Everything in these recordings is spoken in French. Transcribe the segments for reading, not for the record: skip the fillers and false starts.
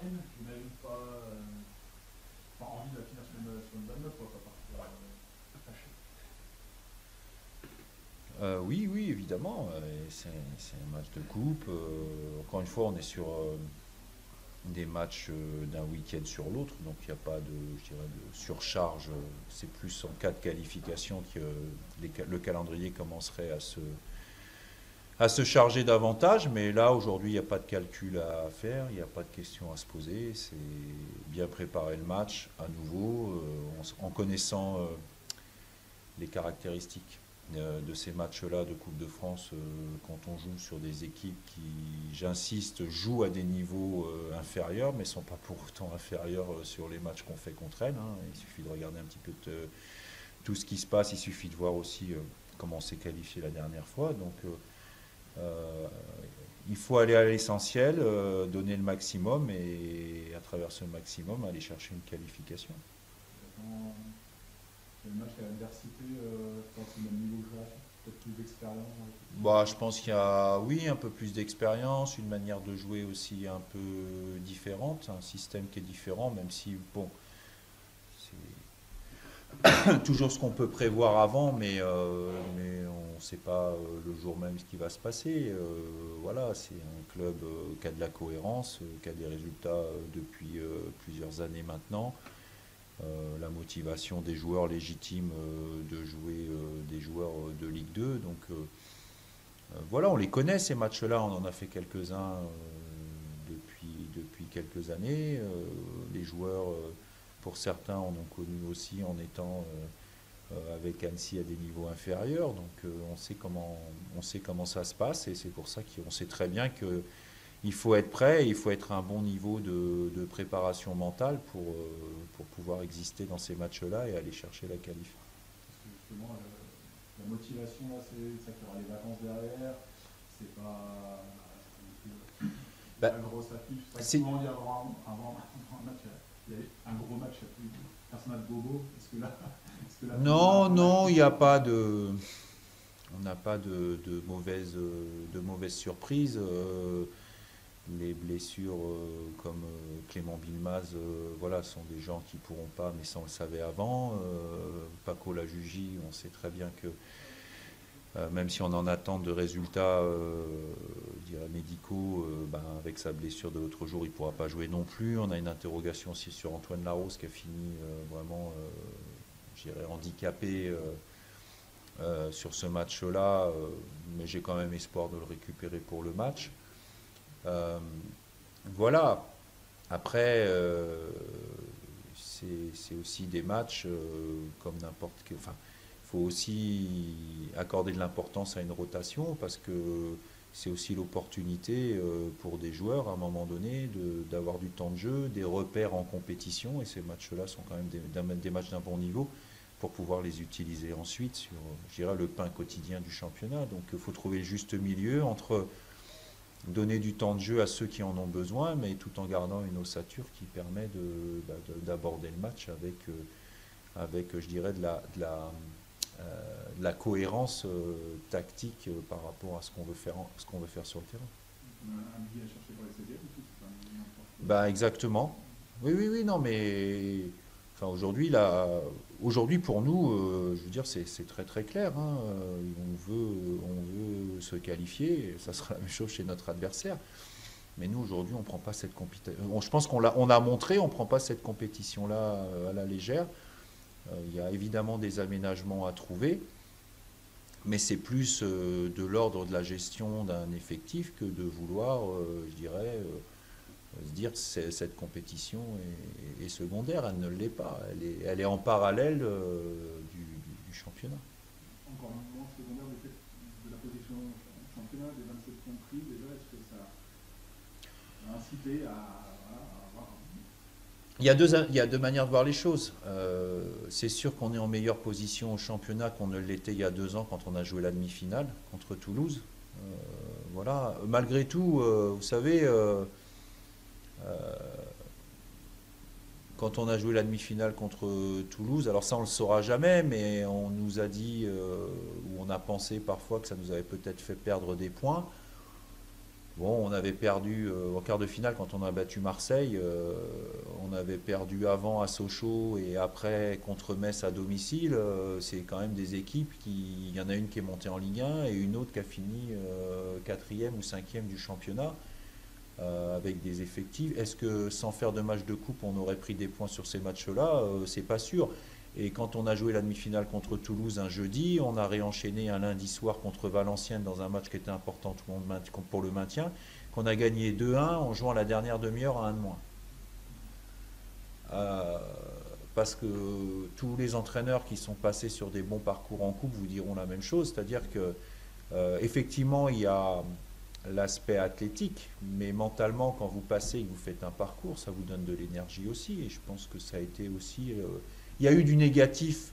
termine, j'imagine pas envie de la finir sur une bonne note, quoi, pas partir fâché. Oui, oui, évidemment. C'est un match de coupe. Encore une fois, on est sur des matchs d'un week-end sur l'autre, donc il n'y a pas de, je dirais, de surcharge. C'est plus en cas de qualification que le calendrier commencerait à se charger davantage, mais là aujourd'hui il n'y a pas de calcul à faire, il n'y a pas de questions à se poser, c'est bien préparer le match à nouveau en connaissant les caractéristiques de ces matchs-là de Coupe de France quand on joue sur des équipes qui, j'insiste, jouent à des niveaux inférieurs, mais ne sont pas pour autant inférieurs sur les matchs qu'on fait contre elles, hein. Il suffit de regarder un petit peu tout ce qui se passe, il suffit de voir aussi comment on s'est qualifié la dernière fois. Donc euh, il faut aller à l'essentiel, donner le maximum et à travers ce maximum aller chercher une qualification. Dans le match à l'adversité, quand c'est le même niveau que là, peut-être plus d'expérience dans l'équipe qui Bah, joue. je pense qu'il y a, oui, un peu plus d'expérience, une manière de jouer aussi un peu différente, un système qui est différent, même si, bon, c'est toujours ce qu'on peut prévoir avant, mais on ne sait pas le jour même ce qui va se passer. Voilà, c'est un club qui a de la cohérence, qui a des résultats depuis plusieurs années maintenant. La motivation des joueurs légitimes de jouer des joueurs de Ligue 2. Donc voilà, on les connaît ces matchs-là, on en a fait quelques-uns depuis quelques années. Les joueurs, pour certains, en ont connu aussi en étant avec Annecy à des niveaux inférieurs. Donc on sait comment ça se passe et c'est pour ça qu'on sait très bien que il faut être prêt, il faut être à un bon niveau de préparation mentale pour pouvoir exister dans ces matchs-là et aller chercher la qualif. Parce que justement, la motivation, là, c'est ça qu'il y aura les vacances derrière. C'est pas, c'est Bah, pas grosse affiche. C'est vrai que c'est, souvent, il y a avant un match, il y a un gros match, il y a plus personne n'a de bobo. Est-ce que là, tout le monde a un non, peu la non, il n'y pression? a pas de, on n'a pas de mauvaises surprises. Les blessures comme Clément Bilmaz, voilà, sont des gens qui pourront pas, mais ça on le savait avant. Paco Lajugi, on sait très bien que même si on en attend de résultats je dirais médicaux, ben, avec sa blessure de l'autre jour, il ne pourra pas jouer non plus. On a une interrogation aussi sur Antoine Larose qui a fini vraiment, je dirais, handicapé sur ce match-là, mais j'ai quand même espoir de le récupérer pour le match. Euh, voilà. Après, c'est aussi des matchs comme n'importe quel. Enfin, il faut aussi accorder de l'importance à une rotation parce que c'est aussi l'opportunité pour des joueurs à un moment donné d'avoir du temps de jeu, des repères en compétition et ces matchs-là sont quand même des matchs d'un bon niveau pour pouvoir les utiliser ensuite sur, je dirais, le pain quotidien du championnat. Donc il faut trouver le juste milieu entre donner du temps de jeu à ceux qui en ont besoin, mais tout en gardant une ossature qui permet d'aborder le match avec, je dirais, de la cohérence tactique par rapport à ce qu'on veut faire sur le terrain. Un billet à chercher pour les 16e aussi, c'est pas n'importe quoi. Bah exactement. Oui, oui, oui, non, mais enfin, aujourd'hui pour nous, je veux dire, c'est très très clair, hein. On veut se qualifier, et ça sera la même chose chez notre adversaire. Mais nous, aujourd'hui, on prend pas cette compétition. Je pense on a montré, on prend pas cette compétition-là à la légère. Il y a évidemment des aménagements à trouver, mais c'est plus de l'ordre de la gestion d'un effectif que de vouloir, je dirais, se dire que cette compétition est secondaire. Elle ne l'est pas. Elle est en parallèle du championnat. Encore moins secondaire du fait de la position au championnat, des 27 points pris, déjà, est-ce que ça a incité à avoir Il y a deux manières de voir les choses. C'est sûr qu'on est en meilleure position au championnat qu'on ne l'était il y a 2 ans quand on a joué la demi-finale contre Toulouse. Voilà. Malgré tout, vous savez, quand on a joué la demi-finale contre Toulouse, alors ça on le saura jamais, mais on nous a dit, ou on a pensé parfois que ça nous avait peut-être fait perdre des points. Bon, on avait perdu en quart de finale quand on a battu Marseille. On avait perdu avant à Sochaux et après contre Metz à domicile. C'est quand même des équipes qui. Il y en a une qui est montée en Ligue 1 et une autre qui a fini quatrième ou cinquième du championnat avec des effectifs. Est-ce que sans faire de match de coupe, on aurait pris des points sur ces matchs-là? C'est pas sûr. Et quand on a joué la demi-finale contre Toulouse un jeudi, on a réenchaîné un lundi soir contre Valenciennes dans un match qui était important pour le maintien, qu'on a gagné 2-1 en jouant la dernière demi-heure à 1 de moins. Euh, Parce que tous les entraîneurs qui sont passés sur des bons parcours en coupe vous diront la même chose, c'est-à-dire que effectivement il y a l'aspect athlétique, mais mentalement quand vous passez et que vous faites un parcours, ça vous donne de l'énergie aussi, et je pense que ça a été aussi... il y a eu du négatif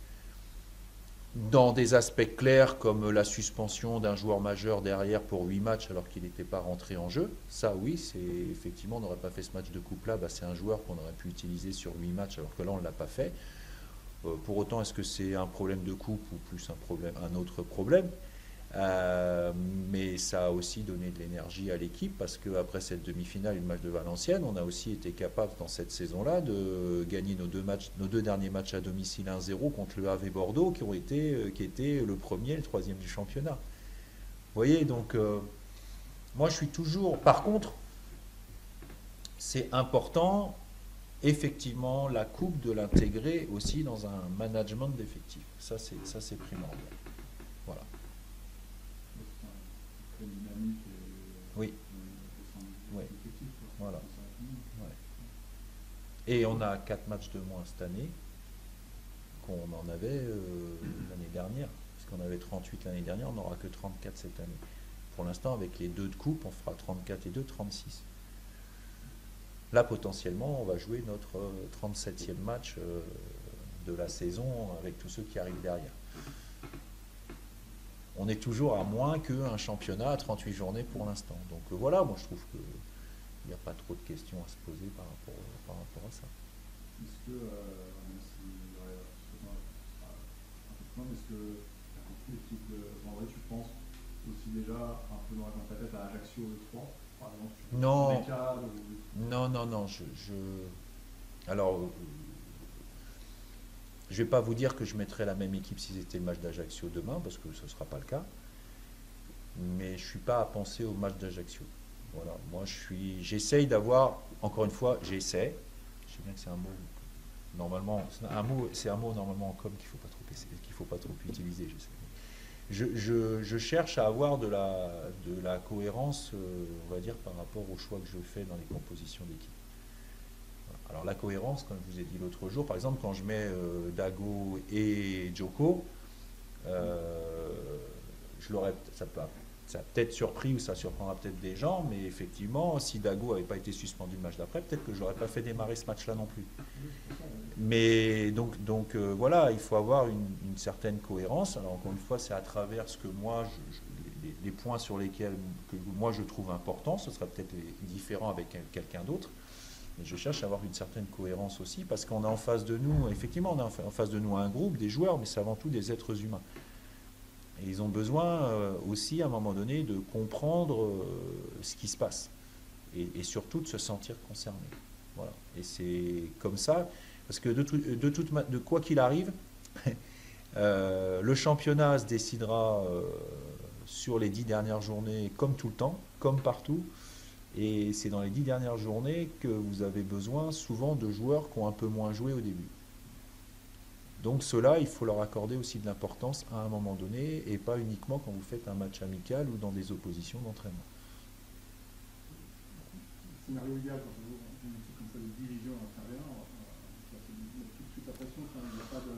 dans des aspects clairs comme la suspension d'un joueur majeur derrière pour 8 matchs alors qu'il n'était pas rentré en jeu. Ça oui, c'est effectivement, on n'aurait pas fait ce match de coupe là, bah, c'est un joueur qu'on aurait pu utiliser sur 8 matchs alors que là on ne l'a pas fait. Pour autant, est-ce que c'est un problème de coupe ou plus un autre problème? Mais ça a aussi donné de l'énergie à l'équipe parce qu'après cette demi-finale et le match de Valenciennes, on a aussi été capable dans cette saison-là de gagner nos deux derniers matchs à domicile 1-0 contre le Havre et Bordeaux qui étaient le premier et le troisième du championnat. Vous voyez, donc moi je suis toujours... Par contre, c'est important effectivement la coupe de l'intégrer aussi dans un management d'effectifs. Ça c'est primordial. Voilà. Très dynamique Oui. Ouais. effectif. Voilà. Ouais. Et on a 4 matchs de moins cette année qu'on en avait l'année dernière. Parce qu'on avait 38 l'année dernière, on n'aura que 34 cette année. Pour l'instant, avec les 2 de coupe, on fera 34 et 2, 36. Là, potentiellement, on va jouer notre 37e match de la saison avec tous ceux qui arrivent derrière. On est toujours à moins qu'un championnat à 38 journées pour l'instant. Donc voilà, moi je trouve qu'il n'y a pas trop de questions à se poser par rapport à ça. Est-ce que, est-ce que l'équipe en vrai, tu penses aussi déjà un peu dans ta tête à Ajaccio et 3 par exemple, Non, des cadres non. Alors, je ne vais pas vous dire que je mettrais la même équipe si c'était le match d'Ajaccio demain, parce que ce ne sera pas le cas. Mais je ne suis pas à penser au match d'Ajaccio. Voilà, moi j'essaye d'avoir, encore une fois, j'essaie. Je sais bien que c'est un mot, normalement, c'est un mot normalement en com qu'il faut pas trop utiliser, je sais. Je cherche à avoir de la cohérence, on va dire, par rapport aux choix que je fais dans les compositions d'équipe. Alors la cohérence, comme je vous ai dit l'autre jour, par exemple, quand je mets Dago et Djoko, ça a peut-être surpris ou ça surprendra peut-être des gens, mais effectivement, si Dago n'avait pas été suspendu le match d'après, peut-être que je n'aurais pas fait démarrer ce match-là non plus. Mais donc voilà, il faut avoir une certaine cohérence. Alors encore une fois, c'est à travers ce que moi, les points sur lesquels que moi je trouve importants, ce sera peut-être différent avec quelqu'un d'autre. Mais je cherche à avoir une certaine cohérence aussi, parce qu'on a en face de nous, effectivement, on a en face de nous un groupe, des joueurs, mais c'est avant tout des êtres humains. Et ils ont besoin aussi, à un moment donné, de comprendre ce qui se passe. Et surtout de se sentir concernés. Voilà. Et c'est comme ça, parce que de quoi qu'il arrive, le championnat se décidera sur les 10 dernières journées, comme tout le temps, comme partout. Et c'est dans les 10 dernières journées que vous avez besoin souvent de joueurs qui ont un peu moins joué au début. Donc ceux-là, il faut leur accorder aussi de l'importance à un moment donné, et pas uniquement quand vous faites un match amical ou dans des oppositions d'entraînement. Scénario idéal quand on joue une équipe comme ça de division à l'intérieur, ça fait tout de suite la pression, il n'y a pas de...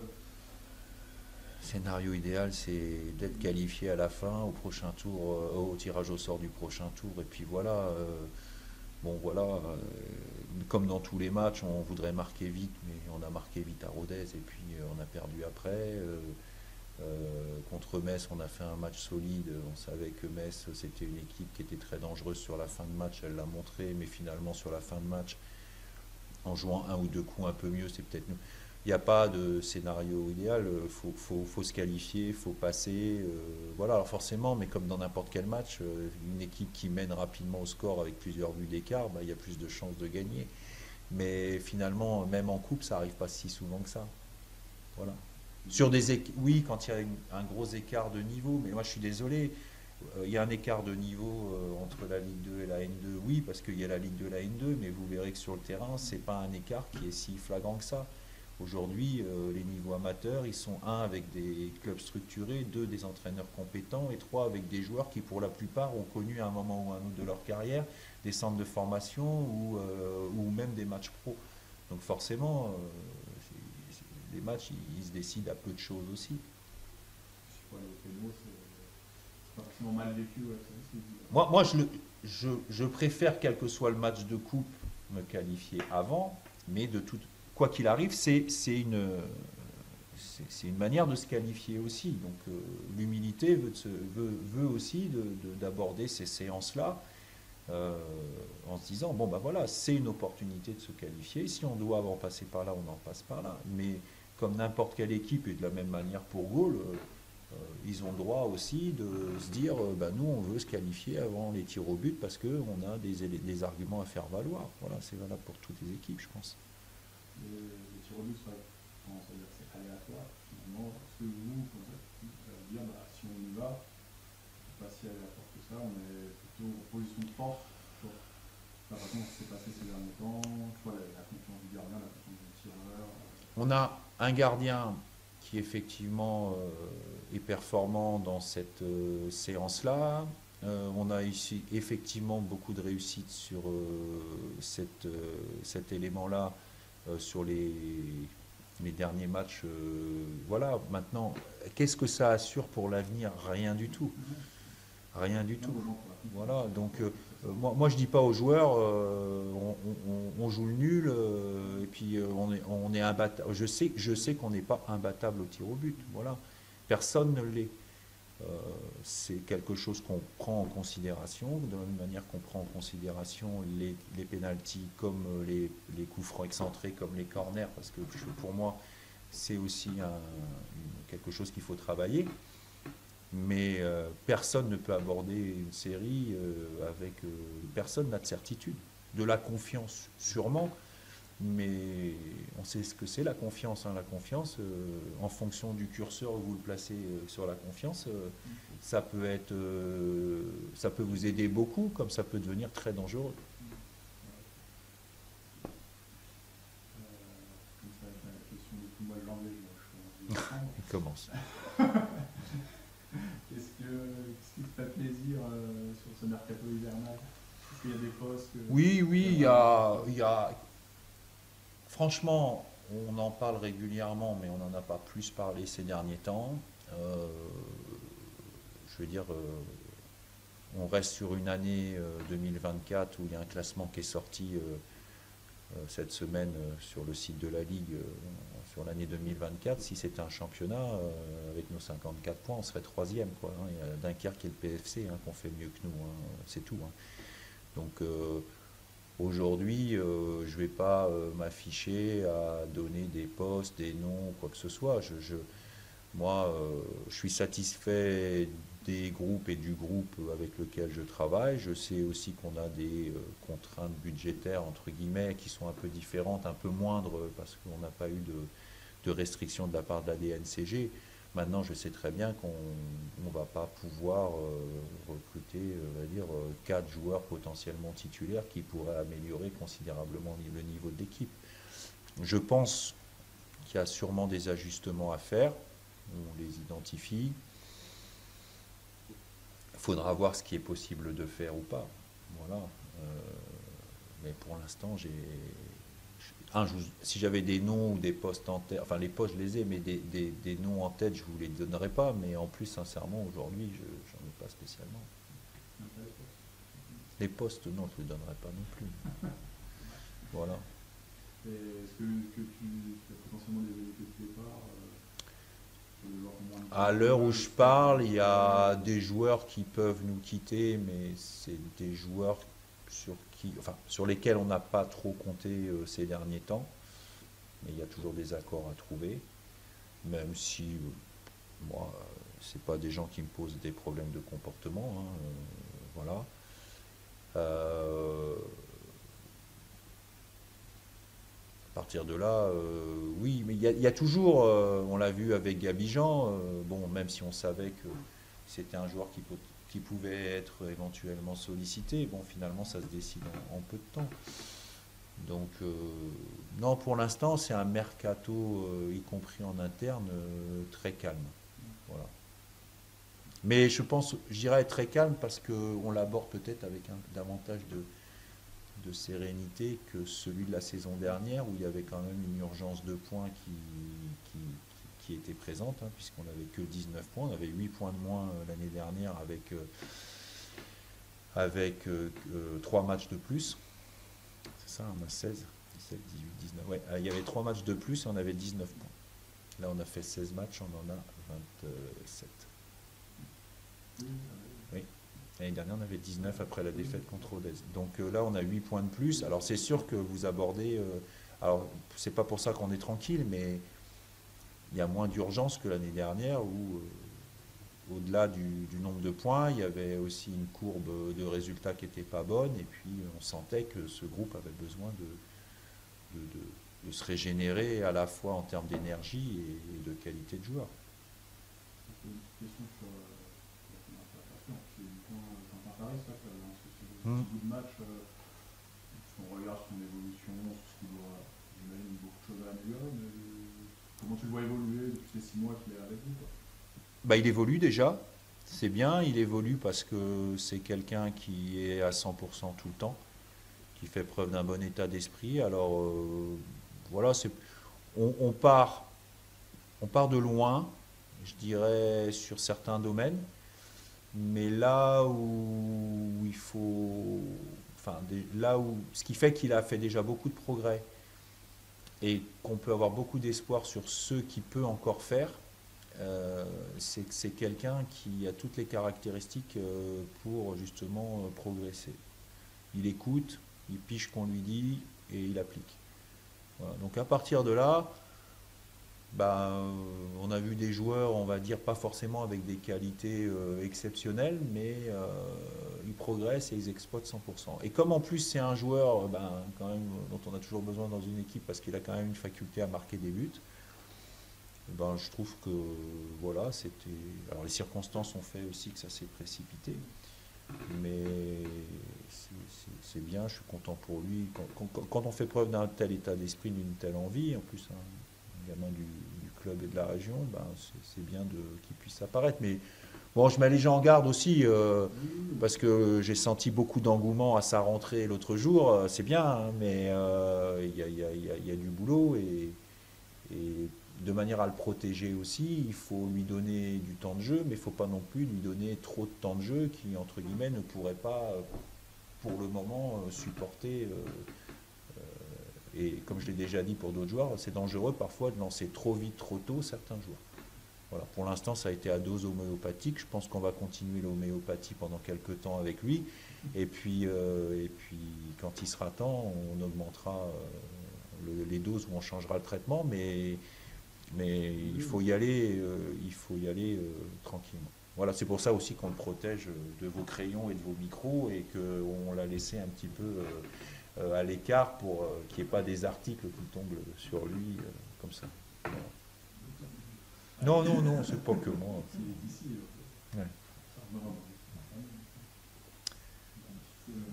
Scénario idéal, c'est d'être qualifié à la fin, au prochain tour, au tirage au sort du prochain tour, et puis voilà. Bon voilà, comme dans tous les matchs, on voudrait marquer vite, mais on a marqué vite à Rodez, et puis on a perdu après. Contre Metz, on a fait un match solide. On savait que Metz, c'était une équipe qui était très dangereuse sur la fin de match. Elle l'a montré, mais finalement, sur la fin de match, en jouant un ou deux coups un peu mieux, c'est peut-être nous. il n'y a pas de scénario idéal, faut se qualifier, il faut passer. Voilà, alors forcément, mais comme dans n'importe quel match, une équipe qui mène rapidement au score avec plusieurs buts d'écart, bah, il y a plus de chances de gagner. Mais finalement, même en coupe, ça n'arrive pas si souvent que ça. Voilà. Oui, quand il y a un gros écart de niveau, mais moi je suis désolé, il y a un écart de niveau entre la Ligue 2 et la N2, oui, parce qu'il y a la Ligue 2 et la N2, mais vous verrez que sur le terrain, c'est pas un écart qui est si flagrant que ça. Aujourd'hui, les niveaux amateurs, ils sont un avec des clubs structurés, deux des entraîneurs compétents et trois avec des joueurs qui, pour la plupart, ont connu à un moment ou à un autre de leur carrière des centres de formation ou même des matchs pro. Donc forcément, les matchs, ils se décident à peu de choses aussi. Je sais pas, les pénaux, c'est pas forcément mal vécu. Ouais, Moi je préfère, quel que soit le match de coupe, me qualifier avant, mais quoi qu'il arrive, c'est une manière de se qualifier aussi. Donc l'humilité veut aussi d'aborder ces séances-là en se disant, bon ben voilà, c'est une opportunité de se qualifier. Si on doit en passer par là, on en passe par là. Mais comme n'importe quelle équipe, et de la même manière pour Gaulle, ils ont le droit aussi de se dire bah, nous on veut se qualifier avant les tirs au but parce qu'on a des arguments à faire valoir. Voilà, c'est valable pour toutes les équipes, je pense. les tirs au but, ça tendance à dire que c'est aléatoire. Finalement, est-ce que vous, comme ça, vous allez dire bah, si on y va, c'est pas si aléatoire que ça, on est plutôt en position de force sur la façon dont ça s'est passé ces derniers temps, soit la confiance du gardien, la confiance du tireur. On a un gardien qui effectivement est performant dans cette séance-là. On a ici effectivement beaucoup de réussite sur cet élément-là sur les derniers matchs. Voilà, maintenant, qu'est-ce que ça assure pour l'avenir? Rien du tout. Rien du tout. Voilà, donc moi je dis pas aux joueurs on joue le nul et puis on est imbattable. Je sais qu'on n'est pas imbattable au tir au but. Voilà, personne ne l'est. C'est quelque chose qu'on prend en considération, de la même manière qu'on prend en considération les pénaltys comme les coups francs excentrés, comme les corners, parce que pour moi c'est aussi quelque chose qu'il faut travailler. Mais personne ne peut aborder une série avec... personne n'a de certitude. De la confiance, sûrement, mais on sait ce que c'est la confiance. Hein. La confiance, en fonction du curseur où vous le placez sur la confiance, ça peut vous aider beaucoup, comme ça peut devenir très dangereux. Comme ça, la question du coup, moi l'anglais, je Il commence. Qu'est-ce qui te fait plaisir sur ce mercato hivernal? Est-ce qu'il y a des postes Oui, il y a... Franchement, on en parle régulièrement, mais on n'en a pas plus parlé ces derniers temps. Je veux dire, on reste sur une année 2024 où il y a un classement qui est sorti cette semaine sur le site de la Ligue sur l'année 2024. Si c'était un championnat, avec nos 54 points, on serait troisième. Quoi, hein. Il y a Dunkerque et le PFC hein, qui ont fait mieux que nous. Hein. C'est tout. Hein. Donc aujourd'hui, je ne vais pas m'afficher à donner des postes, des noms, quoi que ce soit. Moi, je suis satisfait des groupes et du groupe avec lequel je travaille. Je sais aussi qu'on a des contraintes budgétaires, entre guillemets, qui sont un peu différentes, un peu moindres, parce qu'on n'a pas eu de restrictions de la part de la DNCG. Maintenant, je sais très bien qu'on ne va pas pouvoir recruter, on va dire, 4 joueurs potentiellement titulaires qui pourraient améliorer considérablement le niveau de l'équipe. Je pense qu'il y a sûrement des ajustements à faire. On les identifie. Il faudra voir ce qui est possible de faire ou pas. Voilà. Mais pour l'instant, si j'avais des noms ou des postes en tête, enfin les postes je les ai, mais des noms en tête, je ne vous les donnerai pas. Mais en plus, sincèrement, aujourd'hui, je n'en ai pas spécialement. Les postes, non, je ne les donnerai pas non plus. Voilà. Est-ce que tu as potentiellement des velléités de départ à l'heure où je parle, il y a des joueurs qui peuvent nous quitter, mais c'est des joueurs sur lesquels on n'a pas trop compté ces derniers temps. mais il y a toujours des accords à trouver, même si moi, c'est pas des gens qui me posent des problèmes de comportement, hein, voilà. À partir de là, oui, mais il y a toujours, on l'a vu avec Abidjan, bon, même si on savait que c'était un joueur qui pouvait être éventuellement sollicité, bon, finalement, ça se décide en peu de temps. Donc, non, pour l'instant, c'est un mercato, y compris en interne, très calme. Voilà. Mais je dirais très calme parce qu'on l'aborde peut-être avec davantage de sérénité que celui de la saison dernière où il y avait quand même une urgence de points qui était présente, hein, puisqu'on n'avait que 19 points. On avait 8 points de moins l'année dernière avec 3 matchs de plus. C'est ça, on a 16, 17, 18, 19. Ouais, il y avait 3 matchs de plus et on avait 19 points. Là, on a fait 16 matchs, on en a 27. Oui. L'année dernière, on avait 19 après la défaite contre Rodez. Donc là, on a 8 points de plus. Alors, c'est sûr que vous abordez. Alors, c'est pas pour ça qu'on est tranquille, mais il y a moins d'urgence que l'année dernière où, au-delà du nombre de points, il y avait aussi une courbe de résultats qui n'était pas bonne. Et puis, on sentait que ce groupe avait besoin de se régénérer à la fois en termes d'énergie et de qualité de joueur. Une question sur la c'est du point Quentin Paris, ça, parce que c'est le Mm. petit bout de match, on regarde son évolution, sur ce qu'il doit, j'imagine, beaucoup de choses à améliorer, mais comment tu le vois évoluer depuis ces 6 mois qu'il est avec vous, quoi. Bah, il évolue déjà, c'est bien, il évolue parce que c'est quelqu'un qui est à 100% tout le temps, qui fait preuve d'un bon état d'esprit. Alors voilà, on part, on part de loin, je dirais, sur certains domaines, mais là où il faut, enfin, là où, ce qui fait qu'il a fait déjà beaucoup de progrès et qu'on peut avoir beaucoup d'espoir sur ce qu'il peut encore faire, c'est que c'est quelqu'un qui a toutes les caractéristiques pour justement progresser. Il écoute, il pige ce qu'on lui dit et il applique. Voilà. Donc à partir de là, bah, on a vu des joueurs, on va dire pas forcément avec des qualités exceptionnelles, mais ils progressent et ils exploitent 100%. Et comme en plus c'est un joueur quand même, dont on a toujours besoin dans une équipe parce qu'il a quand même une faculté à marquer des buts, je trouve que voilà, c'était. Alors les circonstances ont fait aussi que ça s'est précipité, mais c'est bien, je suis content pour lui. Quand on fait preuve d'un tel état d'esprit, d'une telle envie, en plus un gamin du club et de la région, c'est bien qu'il puisse apparaître. Mais bon, je mets les gens en garde aussi, parce que j'ai senti beaucoup d'engouement à sa rentrée l'autre jour. C'est bien, hein, mais il y a du boulot et de manière à le protéger aussi, il faut lui donner du temps de jeu, mais il ne faut pas non plus lui donner trop de temps de jeu qui, entre guillemets, ne pourrait pas, pour le moment, supporter. Et comme je l'ai déjà dit pour d'autres joueurs, c'est dangereux parfois de lancer trop vite, trop tôt certains joueurs. Voilà, pour l'instant, ça a été à dose homéopathique. Je pense qu'on va continuer l'homéopathie pendant quelques temps avec lui. Et puis quand il sera temps, on augmentera les doses où on changera le traitement. Mais il faut y aller tranquillement. Voilà, c'est pour ça aussi qu'on le protège de vos crayons et de vos micros et qu'on l'a laissé un petit peu à l'écart pour qu'il n'y ait pas des articles qui tombent sur lui comme ça. Voilà. Non, non, non, c'est pas que moi. Ouais.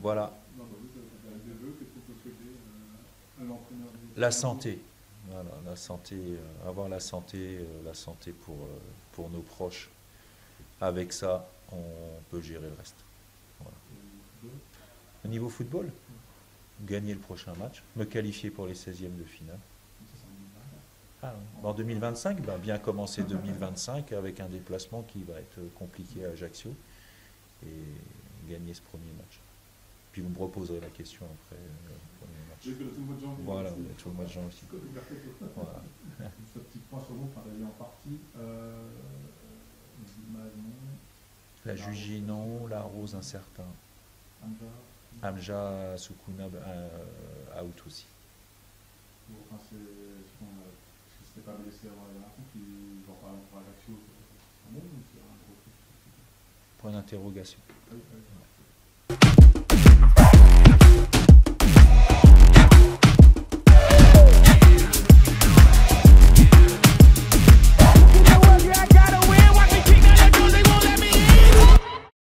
Voilà. La santé. Voilà, la santé, avoir la santé pour nos proches. Avec ça, on peut gérer le reste. Voilà. Au niveau football, gagner le prochain match, me qualifier pour les 16e de finale. Ah, en 2025, bien commencer 2025 avec un déplacement qui va être compliqué à Ajaccio et gagner ce premier match. Puis vous me reposerez la question après le premier match. Voilà, tout le mois de janvier aussi. Voilà. Ce petit point sur vous, on a vu en partie. La Jugie, non, la Rose, incertain. Amja, Sukuna, out aussi. Enfin, parce que c'était pas blessé avant la dernière fois, genre par exemple pour Ajaccio, c'est pas bon ou c'est un gros truc? Point d'interrogation. Oui, oui.